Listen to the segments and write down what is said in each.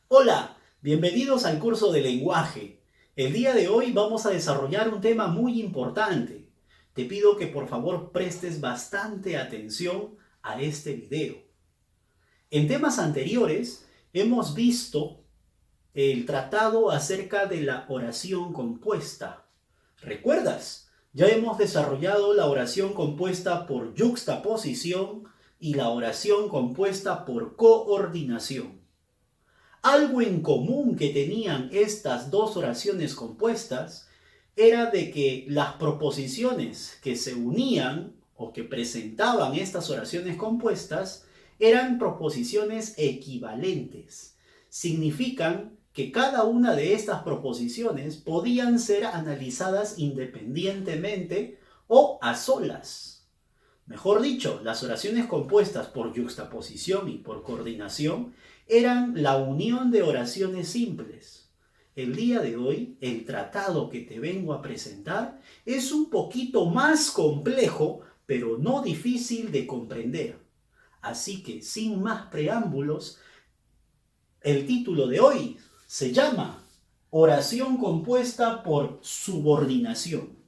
Hola, bienvenidos al curso de lenguaje. El día de hoy vamos a desarrollar un tema muy importante. Te pido que por favor prestes bastante atención a este video. En temas anteriores hemos visto el tratado acerca de la oración compuesta. ¿Recuerdas? Ya hemos desarrollado la oración compuesta por yuxtaposición y la oración compuesta por coordinación. Algo en común que tenían estas dos oraciones compuestas era de que las proposiciones que se unían o que presentaban estas oraciones compuestas eran proposiciones equivalentes. Significan que cada una de estas proposiciones podían ser analizadas independientemente o a solas. Mejor dicho, las oraciones compuestas por yuxtaposición y por coordinación eran la unión de oraciones simples. El día de hoy, el tratado que te vengo a presentar es un poquito más complejo, pero no difícil de comprender. Así que, sin más preámbulos, el título de hoy se llama Oración compuesta por subordinación.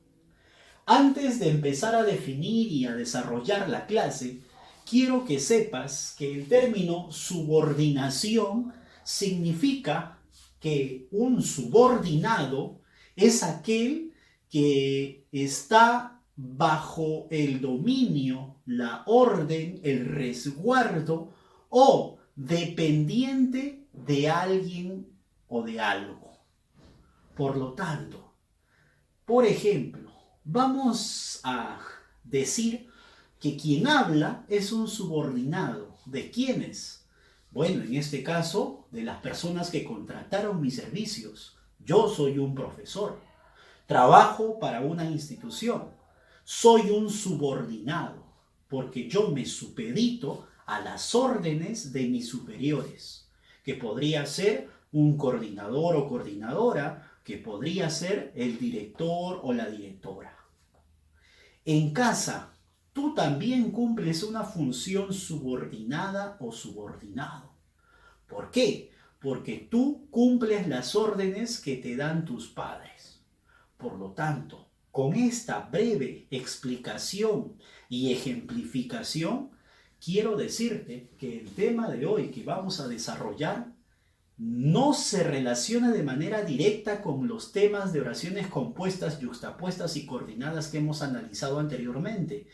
Antes de empezar a definir y a desarrollar la clase, quiero que sepas que el término subordinación significa que un subordinado es aquel que está bajo el dominio, la orden, el resguardo o dependiente de alguien o de algo. Por lo tanto, por ejemplo, vamos a decir que quien habla es un subordinado. ¿De quiénes? Bueno, en este caso, de las personas que contrataron mis servicios. Yo soy un profesor. Trabajo para una institución. Soy un subordinado porque yo me supedito a las órdenes de mis superiores, que podría ser un coordinador o coordinadora, que podría ser el director o la directora. En casa, tú también cumples una función subordinada o subordinado. ¿Por qué? Porque tú cumples las órdenes que te dan tus padres. Por lo tanto, con esta breve explicación y ejemplificación, quiero decirte que el tema de hoy que vamos a desarrollar no se relaciona de manera directa con los temas de oraciones compuestas, yuxtapuestas y coordinadas que hemos analizado anteriormente,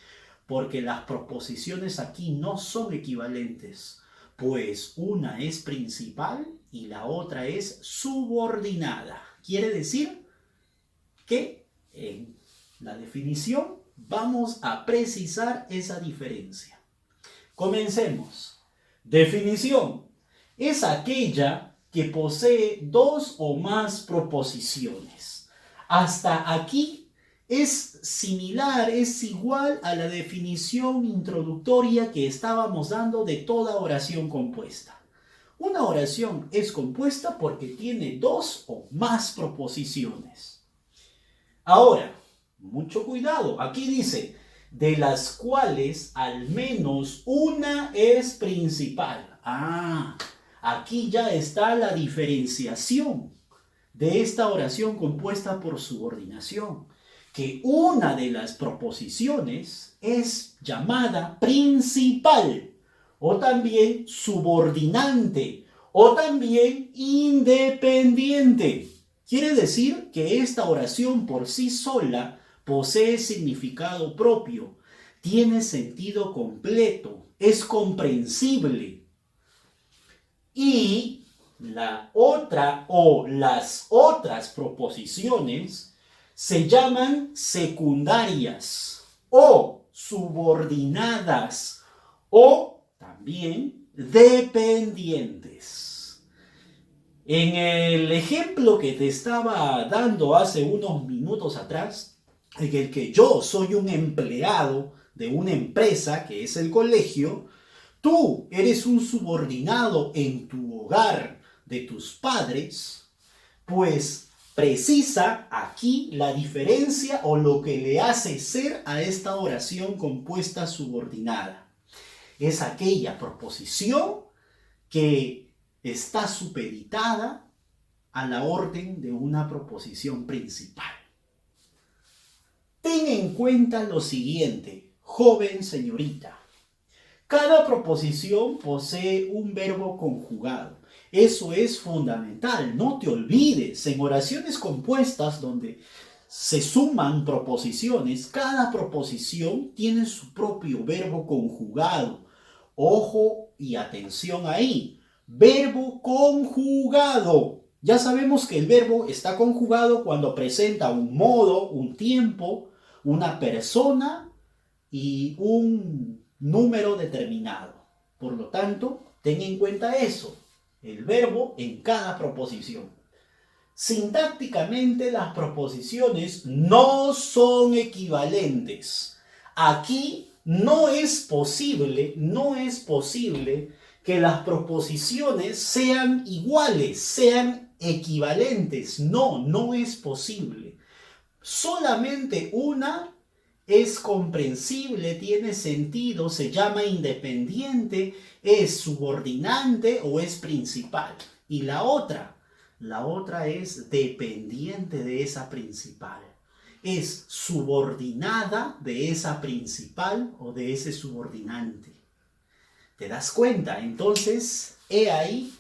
porque las proposiciones aquí no son equivalentes, pues una es principal y la otra es subordinada. Quiere decir que en la definición vamos a precisar esa diferencia. Comencemos. Definición: es aquella que posee dos o más proposiciones. Hasta aquí es similar, es igual a la definición introductoria que estábamos dando de toda oración compuesta. Una oración es compuesta porque tiene dos o más proposiciones. Ahora, mucho cuidado, aquí dice, de las cuales al menos una es principal. Aquí ya está la diferenciación de esta oración compuesta por subordinación, que una de las proposiciones es llamada principal, o también subordinante, o también independiente. Quiere decir que esta oración por sí sola posee significado propio, tiene sentido completo, es comprensible. Y la otra o las otras proposiciones se llaman secundarias o subordinadas o también dependientes. En el ejemplo que te estaba dando hace unos minutos atrás, en el que yo soy un empleado de una empresa que es el colegio, tú eres un subordinado en tu hogar de tus padres, pues precisa aquí la diferencia o lo que le hace ser a esta oración compuesta subordinada. Es aquella proposición que está supeditada a la orden de una proposición principal. Ten en cuenta lo siguiente, joven señorita. Cada proposición posee un verbo conjugado. Eso es fundamental, no te olvides. En oraciones compuestas donde se suman proposiciones, cada proposición tiene su propio verbo conjugado. Ojo y atención ahí. Verbo conjugado. Ya sabemos que el verbo está conjugado cuando presenta un modo, un tiempo, una persona y un número determinado. Por lo tanto, ten en cuenta eso, el verbo en cada proposición. Sintácticamente las proposiciones no son equivalentes. Aquí no es posible que las proposiciones sean iguales, sean equivalentes. No es posible. Solamente una es comprensible, tiene sentido, se llama independiente, es subordinante o es principal. Y la otra es dependiente de esa principal. Es subordinada de esa principal o de ese subordinante. ¿Te das cuenta? Entonces, he ahí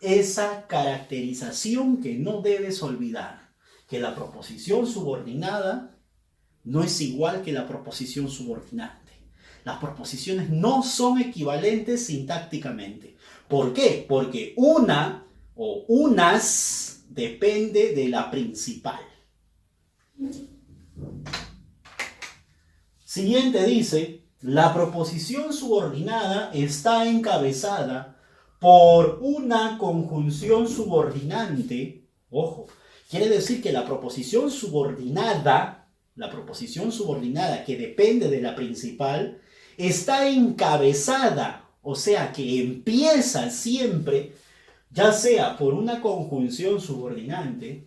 esa caracterización que no debes olvidar. Que la proposición subordinada no es igual que la proposición subordinante. Las proposiciones no son equivalentes sintácticamente. ¿Por qué? Porque una o unas depende de la principal. Siguiente dice, la proposición subordinada está encabezada por una conjunción subordinante. Ojo, quiere decir que la proposición subordinada que depende de la principal, está encabezada, o sea que empieza siempre, ya sea por una conjunción subordinante,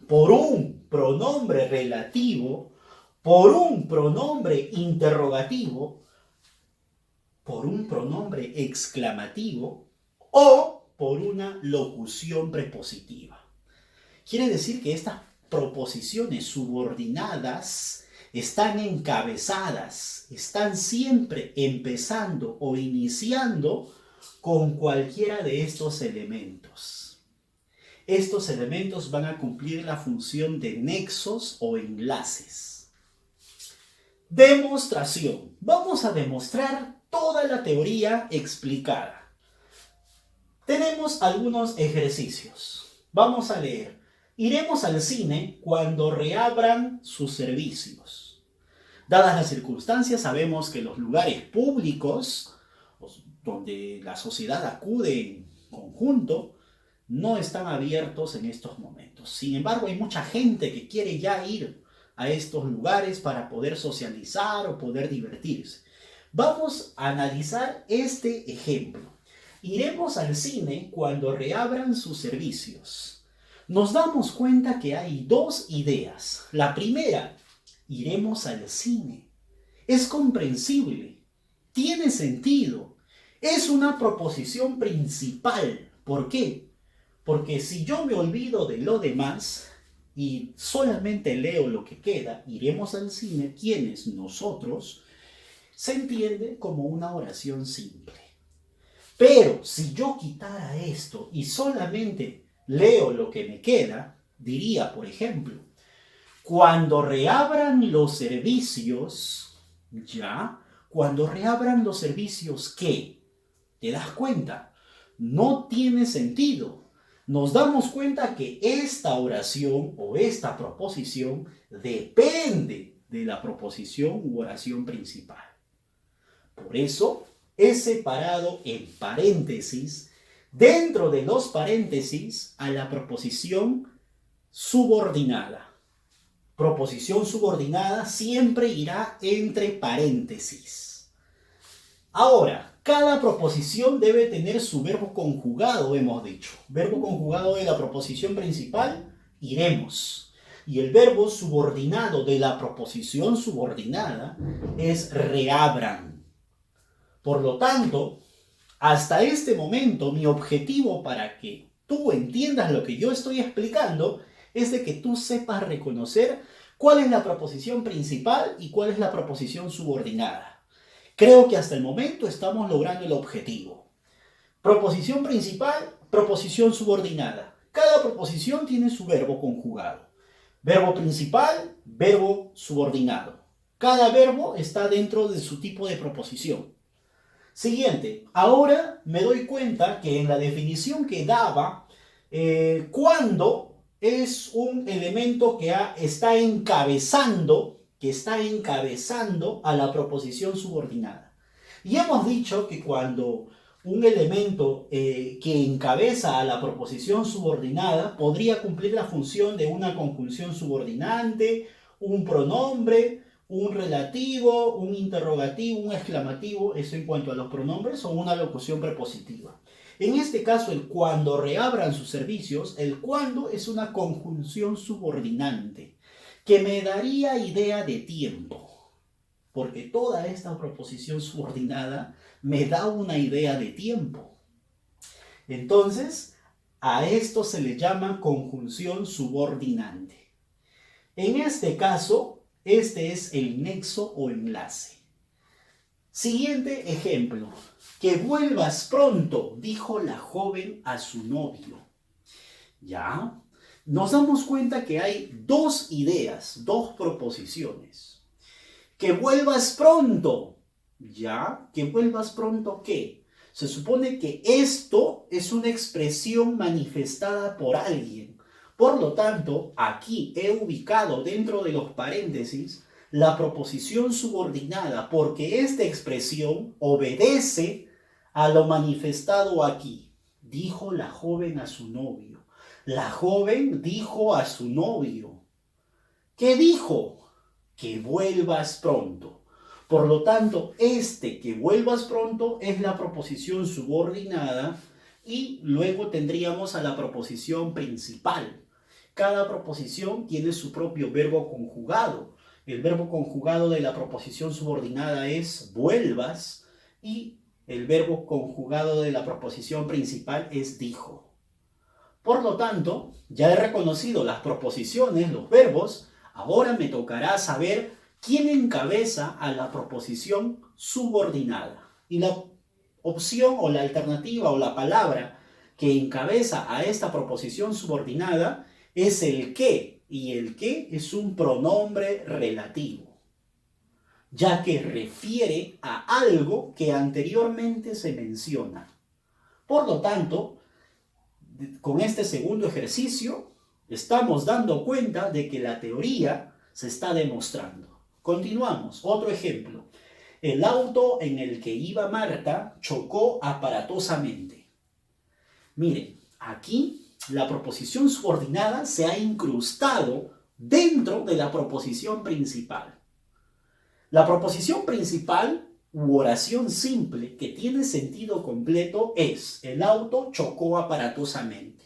por un pronombre relativo, por un pronombre interrogativo, por un pronombre exclamativo o por una locución prepositiva. Quiere decir que estas proposiciones subordinadas están encabezadas, están siempre empezando o iniciando con cualquiera de estos elementos. Estos elementos van a cumplir la función de nexos o enlaces. Demostración. Vamos a demostrar toda la teoría explicada. Tenemos algunos ejercicios. Vamos a leer. Iremos al cine cuando reabran sus servicios. Dadas las circunstancias, sabemos que los lugares públicos, donde la sociedad acude en conjunto, no están abiertos en estos momentos. Sin embargo, hay mucha gente que quiere ya ir a estos lugares para poder socializar o poder divertirse. Vamos a analizar este ejemplo. Iremos al cine cuando reabran sus servicios. Nos damos cuenta que hay dos ideas. La primera, iremos al cine. Es comprensible, tiene sentido, es una proposición principal. ¿Por qué? Porque si yo me olvido de lo demás y solamente leo lo que queda, iremos al cine, ¿quiénes? Nosotros, se entiende como una oración simple. Pero si yo quitara esto y solamente leo lo que me queda, diría, por ejemplo, cuando reabran los servicios, ¿ya? Cuando reabran los servicios, ¿qué? ¿Te das cuenta? No tiene sentido. Nos damos cuenta que esta oración o esta proposición depende de la proposición u oración principal. Por eso, he separado en paréntesis, dentro de los paréntesis, a la proposición subordinada. Proposición subordinada siempre irá entre paréntesis. Ahora, cada proposición debe tener su verbo conjugado, hemos dicho. Verbo conjugado de la proposición principal, iremos. Y el verbo subordinado de la proposición subordinada es reabran. Por lo tanto, Hasta este momento, mi objetivo para que tú entiendas lo que yo estoy explicando es de que tú sepas reconocer cuál es la proposición principal y cuál es la proposición subordinada. Creo que hasta el momento estamos logrando el objetivo. Proposición principal, proposición subordinada. Cada proposición tiene su verbo conjugado. Verbo principal, verbo subordinado. Cada verbo está dentro de su tipo de proposición. Siguiente, ahora me doy cuenta que en la definición que daba, cuando es un elemento que está encabezando a la proposición subordinada. Y hemos dicho que cuando un elemento que encabeza a la proposición subordinada podría cumplir la función de una conjunción subordinante, un pronombre, un relativo, un interrogativo, un exclamativo, eso en cuanto a los pronombres, o una locución prepositiva. En este caso, el cuando reabran sus servicios, el cuando es una conjunción subordinante que me daría idea de tiempo, porque toda esta proposición subordinada me da una idea de tiempo. Entonces, a esto se le llama conjunción subordinante. En este caso, este es el nexo o enlace. Siguiente ejemplo. Que vuelvas pronto, dijo la joven a su novio. ¿Ya? Nos damos cuenta que hay dos ideas, dos proposiciones. Que vuelvas pronto. ¿Ya? ¿Que vuelvas pronto qué? Se supone que esto es una expresión manifestada por alguien. Por lo tanto, aquí he ubicado dentro de los paréntesis la proposición subordinada porque esta expresión obedece a lo manifestado aquí. Dijo la joven a su novio. La joven dijo a su novio. ¿Qué dijo? Que vuelvas pronto. Por lo tanto, que vuelvas pronto es la proposición subordinada y luego tendríamos a la proposición principal. Cada proposición tiene su propio verbo conjugado. El verbo conjugado de la proposición subordinada es vuelvas y el verbo conjugado de la proposición principal es dijo. Por lo tanto, ya he reconocido las proposiciones, los verbos, ahora me tocará saber quién encabeza a la proposición subordinada. Y la opción o la alternativa o la palabra que encabeza a esta proposición subordinada es el qué, y el qué es un pronombre relativo, ya que refiere a algo que anteriormente se menciona. Por lo tanto, con este segundo ejercicio, estamos dando cuenta de que la teoría se está demostrando. Continuamos. Otro ejemplo. El auto en el que iba Marta chocó aparatosamente. Miren, aquí la proposición subordinada se ha incrustado dentro de la proposición principal. La proposición principal u oración simple que tiene sentido completo es: el auto chocó aparatosamente.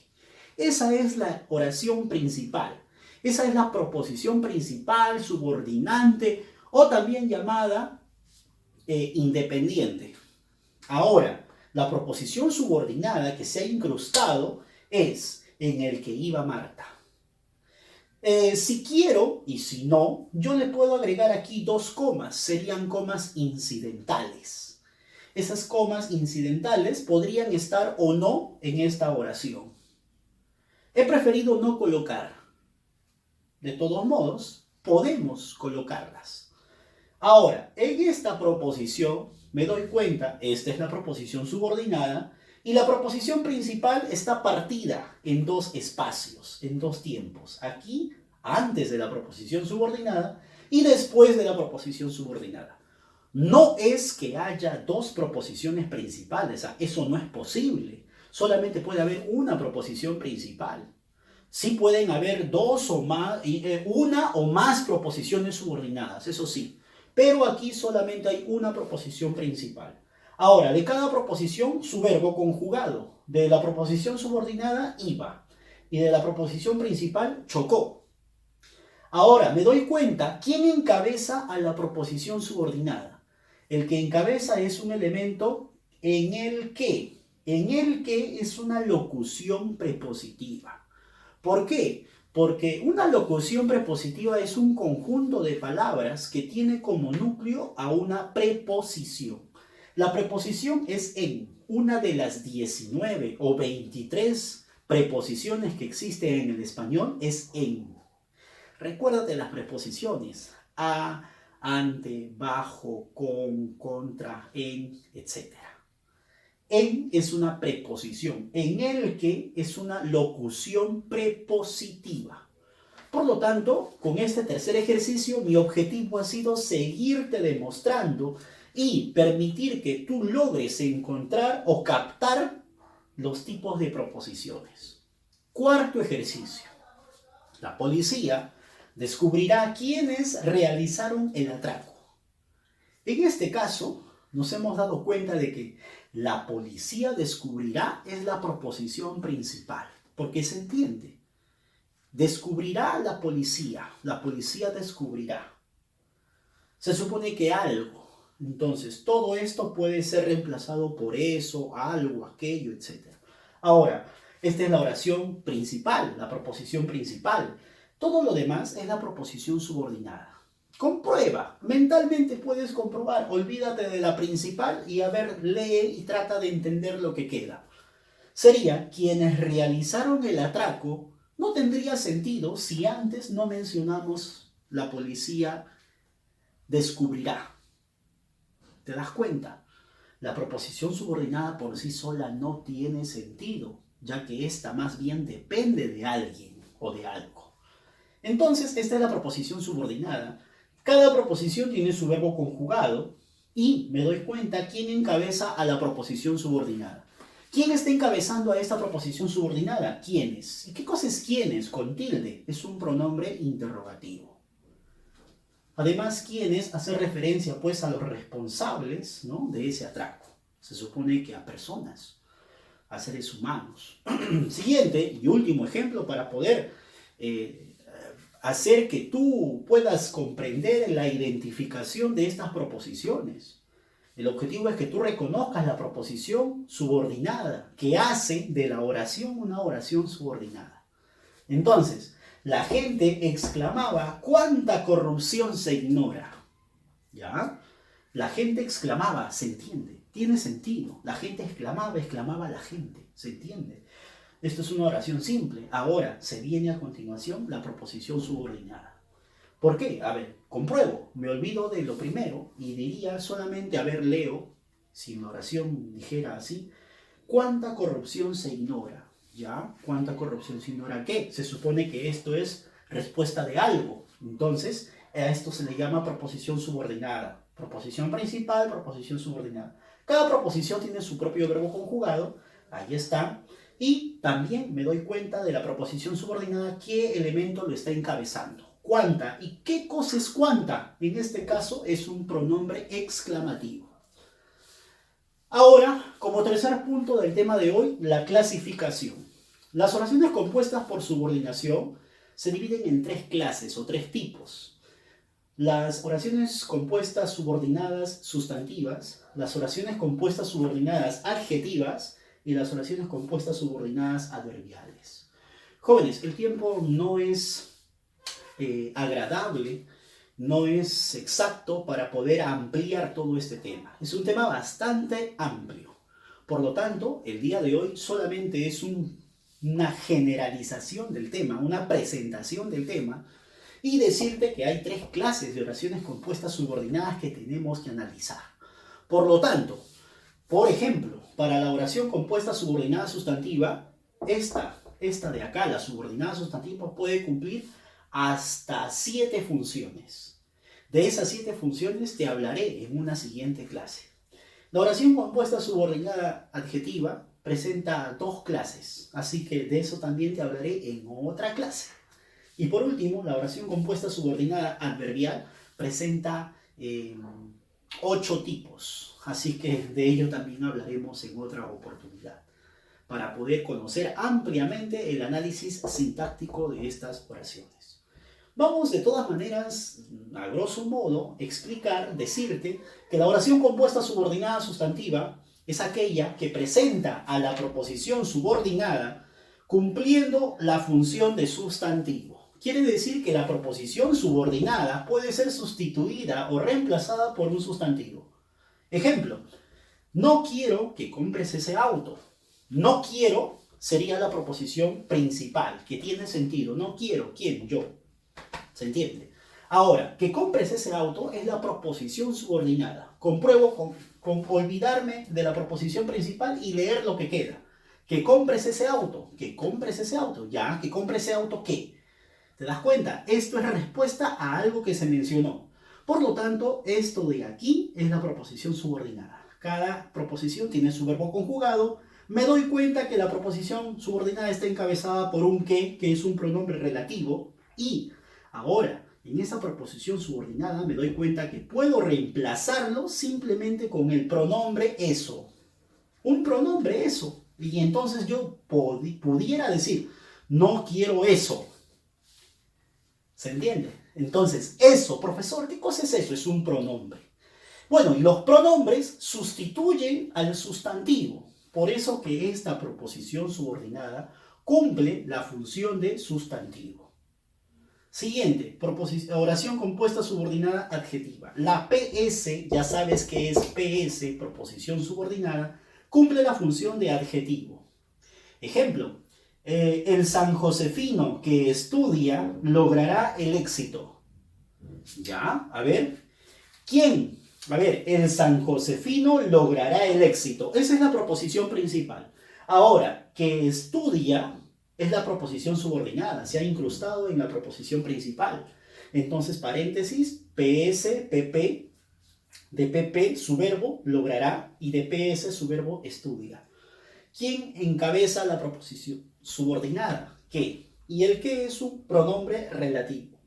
Esa es la oración principal. Esa es la proposición principal, subordinante o también llamada independiente. Ahora, la proposición subordinada que se ha incrustado es en el que iba Marta. Si quiero y si no, yo le puedo agregar aquí dos comas, serían comas incidentales. Esas comas incidentales podrían estar o no en esta oración. He preferido no colocar. De todos modos, podemos colocarlas. Ahora, en esta proposición me doy cuenta, esta es la proposición subordinada, y la proposición principal está partida en dos espacios, en dos tiempos. Aquí, antes de la proposición subordinada, y después de la proposición subordinada. No es que haya dos proposiciones principales, eso no es posible. Solamente puede haber una proposición principal. Sí pueden haber dos o más, una o más proposiciones subordinadas, eso sí. Pero aquí solamente hay una proposición principal. Ahora, de cada proposición, su verbo conjugado. De la proposición subordinada, iba. Y de la proposición principal, chocó. Ahora, me doy cuenta, ¿quién encabeza a la proposición subordinada? El que encabeza es un elemento en el que. En el que es una locución prepositiva. ¿Por qué? Porque una locución prepositiva es un conjunto de palabras que tiene como núcleo a una preposición. La preposición es en. Una de las 19 o 23 preposiciones que existen en el español es en. Recuérdate las preposiciones: a, ante, bajo, con, contra, en, etc. En es una preposición. En el que es una locución prepositiva. Por lo tanto, con este tercer ejercicio, mi objetivo ha sido seguirte demostrando y permitir que tú logres encontrar o captar los tipos de proposiciones. Cuarto ejercicio. La policía descubrirá quiénes realizaron el atraco. En este caso, nos hemos dado cuenta de que la policía descubrirá es la proposición principal, porque se entiende. Descubrirá la policía descubrirá. Se supone que algo. Entonces, todo esto puede ser reemplazado por eso, algo, aquello, etc. Ahora, esta es la oración principal, la proposición principal. Todo lo demás es la proposición subordinada. Comprueba, mentalmente puedes comprobar, olvídate de la principal y a ver, lee y trata de entender lo que queda. Sería quienes realizaron el atraco. No tendría sentido si antes no mencionamos la policía descubrirá. ¿Te das cuenta? La proposición subordinada por sí sola no tiene sentido, ya que esta más bien depende de alguien o de algo. Entonces, esta es la proposición subordinada. Cada proposición tiene su verbo conjugado y me doy cuenta quién encabeza a la proposición subordinada. ¿Quién está encabezando a esta proposición subordinada? ¿Quiénes? ¿Y qué cosa es quiénes? Con tilde. Es un pronombre interrogativo. Además, quiénes hace referencia pues a los responsables, ¿no?, de ese atraco. Se supone que a personas, a seres humanos. Siguiente y último ejemplo para poder hacer que tú puedas comprender la identificación de estas proposiciones. El objetivo es que tú reconozcas la proposición subordinada que hace de la oración una oración subordinada. Entonces, la gente exclamaba: ¡cuánta corrupción se ignora! ¿Ya? La gente exclamaba, se entiende, tiene sentido. La gente exclamaba la gente, se entiende. Esto es una oración simple. Ahora se viene a continuación la proposición subordinada. ¿Por qué? A ver, compruebo. Me olvido de lo primero y diría solamente, a ver, leo, si la oración dijera así: ¿cuánta corrupción se ignora? ¿Ya? ¿Cuánta corrupción se ignora qué? Se supone que esto es respuesta de algo. Entonces, a esto se le llama proposición subordinada. Proposición principal, proposición subordinada. Cada proposición tiene su propio verbo conjugado. Ahí está. Y también me doy cuenta de la proposición subordinada, qué elemento lo está encabezando. ¿Cuánta? ¿Y qué cosa es cuánta? En este caso es un pronombre exclamativo. Ahora, como tercer punto del tema de hoy, la clasificación. Las oraciones compuestas por subordinación se dividen en tres clases o tres tipos. Las oraciones compuestas subordinadas sustantivas, las oraciones compuestas subordinadas adjetivas y las oraciones compuestas subordinadas adverbiales. Jóvenes, el tiempo no es agradable, no es exacto para poder ampliar todo este tema. Es un tema bastante amplio. Por lo tanto, el día de hoy solamente es una generalización del tema, una presentación del tema, y decirte que hay tres clases de oraciones compuestas subordinadas que tenemos que analizar. Por lo tanto, por ejemplo, para la oración compuesta subordinada sustantiva, esta de acá, la subordinada sustantiva, puede cumplir hasta 7 funciones. De esas 7 funciones te hablaré en una siguiente clase. La oración compuesta subordinada adjetiva presenta 2 clases, así que de eso también te hablaré en otra clase. Y por último, la oración compuesta subordinada adverbial presenta 8 tipos, así que de ello también hablaremos en otra oportunidad, para poder conocer ampliamente el análisis sintáctico de estas oraciones. Vamos de todas maneras, a grosso modo, decirte que la oración compuesta subordinada sustantiva es aquella que presenta a la proposición subordinada cumpliendo la función de sustantivo. Quiere decir que la proposición subordinada puede ser sustituida o reemplazada por un sustantivo. Ejemplo, no quiero que compres ese auto. No quiero sería la proposición principal, que tiene sentido. No quiero, ¿quién? Yo. ¿Se entiende? Ahora, que compres ese auto es la proposición subordinada. Compruebo con olvidarme de la proposición principal y leer lo que queda. Que compres ese auto. Que compres ese auto. Ya, que compres ese auto, ¿qué? ¿Te das cuenta? Esto es respuesta a algo que se mencionó. Por lo tanto, esto de aquí es la proposición subordinada. Cada proposición tiene su verbo conjugado. Me doy cuenta que la proposición subordinada está encabezada por un que es un pronombre relativo. Y ahora, en esa proposición subordinada me doy cuenta que puedo reemplazarlo simplemente con el pronombre eso. Un pronombre eso. Y entonces yo pudiera decir, no quiero eso. ¿Se entiende? Entonces, eso, profesor, ¿qué cosa es eso? Es un pronombre. Bueno, y los pronombres sustituyen al sustantivo. Por eso que esta proposición subordinada cumple la función de sustantivo. Siguiente, oración compuesta subordinada adjetiva. La PS, ya sabes que es PS, proposición subordinada, cumple la función de adjetivo. Ejemplo, el San Josefino que estudia logrará el éxito. ¿Ya? A ver, ¿quién? A ver, el San Josefino logrará el éxito. Esa es la proposición principal. Ahora, que estudia es la proposición subordinada. Se ha incrustado en la proposición principal. Entonces, paréntesis, PS, PP, de PP su verbo logrará y de PS su verbo estudia. ¿Quién encabeza la proposición subordinada? ¿Qué? Y el qué es un pronombre relativo.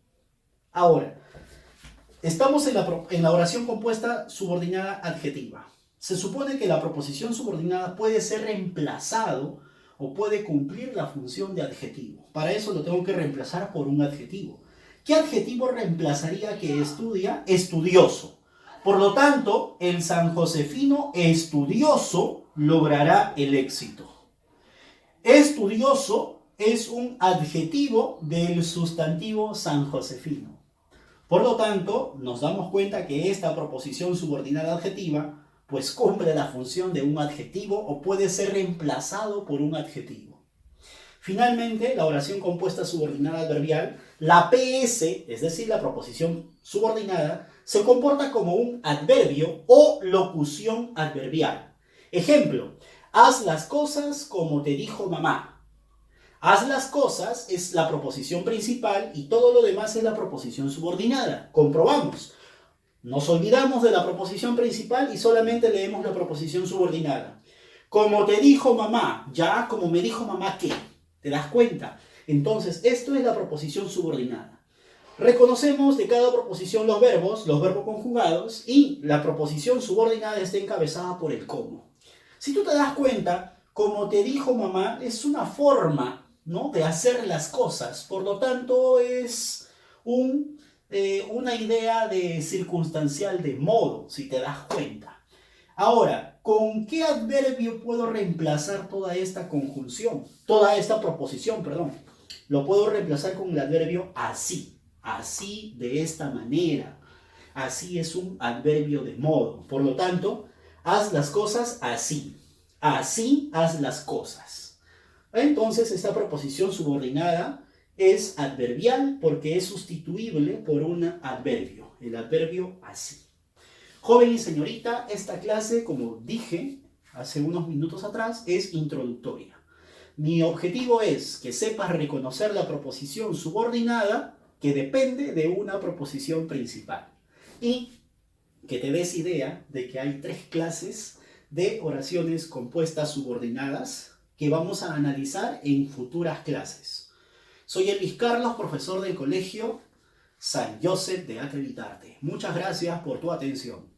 Ahora, estamos en la oración compuesta subordinada adjetiva. Se supone que la proposición subordinada puede ser reemplazado o puede cumplir la función de adjetivo. Para eso lo tengo que reemplazar por un adjetivo. ¿Qué adjetivo reemplazaría que estudia? Estudioso. Por lo tanto, el San Josefino estudioso logrará el éxito. Estudioso es un adjetivo del sustantivo San Josefino. Por lo tanto, nos damos cuenta que esta proposición subordinada adjetiva pues cumple la función de un adjetivo o puede ser reemplazado por un adjetivo. Finalmente, la oración compuesta subordinada adverbial, la PS, es decir, la proposición subordinada, se comporta como un adverbio o locución adverbial. Ejemplo, haz las cosas como te dijo mamá. Haz las cosas es la proposición principal y todo lo demás es la proposición subordinada. Comprobamos. Nos olvidamos de la proposición principal y solamente leemos la proposición subordinada. Como te dijo mamá, ya, como me dijo mamá, ¿qué? ¿Te das cuenta? Entonces, esto es la proposición subordinada. Reconocemos de cada proposición los verbos conjugados, y la proposición subordinada está encabezada por el cómo. Si tú te das cuenta, como te dijo mamá, es una forma, ¿no?, de hacer las cosas. Por lo tanto, es una idea de circunstancial de modo, si te das cuenta. Ahora, ¿con qué adverbio puedo reemplazar toda esta conjunción? Toda esta proposición, perdón. Lo puedo reemplazar con el adverbio así. Así, de esta manera. Así es un adverbio de modo. Por lo tanto, haz las cosas así. Así haz las cosas. Entonces, esta proposición subordinada es adverbial porque es sustituible por un adverbio. El adverbio así. Joven y señorita, esta clase, como dije hace unos minutos atrás, es introductoria. Mi objetivo es que sepas reconocer la proposición subordinada que depende de una proposición principal. Y que te des idea de que hay 3 clases de oraciones compuestas subordinadas que vamos a analizar en futuras clases. Soy Elvis Carlos, profesor del Colegio San Joseph de Atelitarte. Muchas gracias por tu atención.